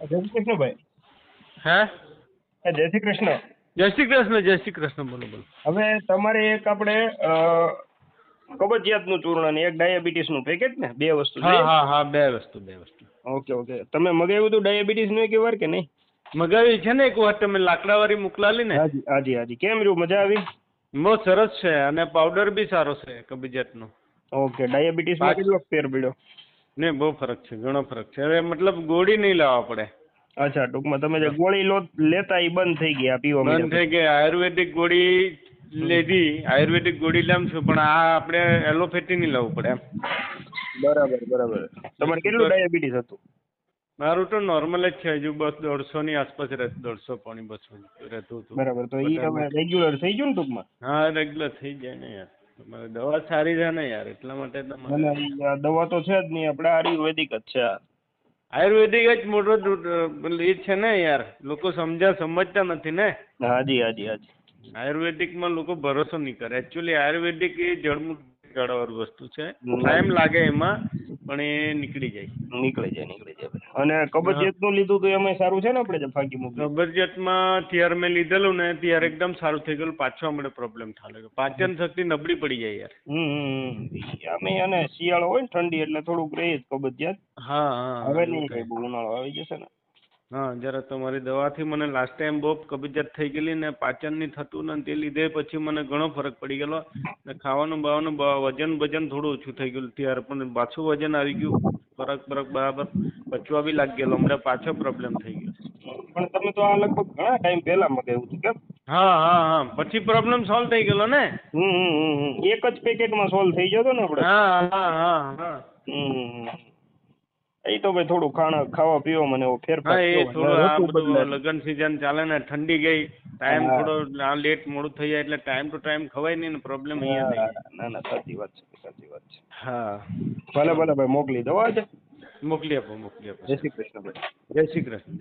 જય શ્રી કૃષ્ણ ભાઈ. હે જય શ્રી કૃષ્ણ. જય શ્રી કૃષ્ણ, જય શ્રી કૃષ્ણ. બોલો બોલો. હવે તમારે એક આપણે કબજિયાતનું ચૂર્ણ અને એક ડાયાબિટીસનું પેકેટ ને, બે વસ્તુ હા જોઈએ. હા હા, બે વસ્તુ. Okay okay. તમે મગાવ્યું હતું ડાયાબિટીસનું એક વાર કે નહીં? મગાવી છે ને એક વાર, તમે લાકડાવાળી મોકલાલી ને. હાજી હાજી હાજી. કેમ રહ્યું, મજા આવી? બહુ સરસ છે અને પાવડર બી સારો છે કબજિયાતનો. ઓકે. ડાયાબિટીસમાં કેટલો ફેર પડ્યો? ને બહુ ફરક છે, ઘણો ફરક છે. હવે મતલબ ગોળી નહીં લાવવા પડે. અચ્છા, ટૂંકમાં તમે જે ગોળી લેતા એ બંધ થઈ ગયા, પીવા બંધ માંડ્યા થઈ ગઈ. આયુર્વેદિક ગોળી લીધી, આયુર્વેદિક ગોળી લેમ છું, પણ આ આપણે એલોપેથી નહીં લાવવું પડે એમ. બરાબર બરાબર. તમારે કેટલું ડાયાબિટીસ હતું? મારું તો નોર્મલ જ છે, હજુ બસ 150 ની આસપાસ રહેતું, 150 પોણી 200 રહેતું હતું. બરાબર. તો એ તમે રેગ્યુલર થઈ ગયું ને ટૂંકમાં? હા, રેગ્યુલર થઈ જાય ને યાર. તમારે દવા સારી છે ને યાર, એટલા માટે તમારે. અને દવા તો છે જ નહીં, આપણે આયુર્વેદિક જ છે. આયુર્વેદિક જ મોટો એ છે ને યાર, લોકો સમજતા નથી ને. હાજી હાજી હાજી. આયુર્વેદિકમાં લોકો ભરોસો નહીં કરે. એકચ્યુઅલી આયુર્વેદિક એ જડવાળું વસ્તુ છે. ટાઈમ લાગે એમાં, પણ એ નીકળી જાય. નીકળી જાય. અને કબજિયાતનું લીધું તો એમાં સારું છે ને, આપણે જે ફાકી મૂકી? કબજિયાતમાં ત્યારે મેં લીધેલું ને ત્યારે એકદમ સારું થઈ ગયેલું. પાછો મને પ્રોબ્લેમ થાય, પાચન શક્તિ નબળી પડી જાય યાર. અમે અને શિયાળો હોય ને, ઠંડી એટલે થોડુંક રહે જ કબજિયાત. હા હા. હવે નહીં કઈ, ઉનાળો આવી જશે ને. હા, જરા તમારી દવાથી મને લાસ્ટ ટાઈમ બહુ કબજિયાત થઈ ગયેલી ને, પાચન નહીં થતું ને, તે લીધે પછી મને ઘણો ફરક પડી ગયેલો. ને ખાવાનું બાવાનું વજન થોડું ઓછું થઈ ગયેલું ત્યારે, પણ પાછું વજન આવી ગયું. ફરક બરાબર પચવા બી લાગી ગયેલો. હમણાં પાછો પ્રોબ્લેમ થઈ ગયો. પણ તમે તો આ લગભગ ઘણા ટાઈમ પહેલા મગાવ્યું હતું કેમ? હા હા હા, પછી પ્રોબ્લેમ સોલ્વ થઈ ગયેલો ને. એક જ પેકેટમાં સોલ્વ થઈ ગયો હતો ને આપણે? હા હા હા હા. એ તો ભાઈ થોડું ખાવા પીવા મને ફેરફાર. હા, એ થોડું આ બધું લગ્ન સિઝન ચાલે ને, ઠંડી ગઈ, ટાઈમ થોડો લેટ મોડું થઈ જાય એટલે ટાઈમ ટુ ટાઈમ ખવાય નહીં ને, પ્રોબ્લેમ અહીંયા થઈ જાય. ના ના, સાચી વાત છે. હા, ભલે ભાઈ, મોકલી દો આજે. મોકલી આપો. જય શ્રી કૃષ્ણ ભાઈ. જય શ્રી કૃષ્ણ.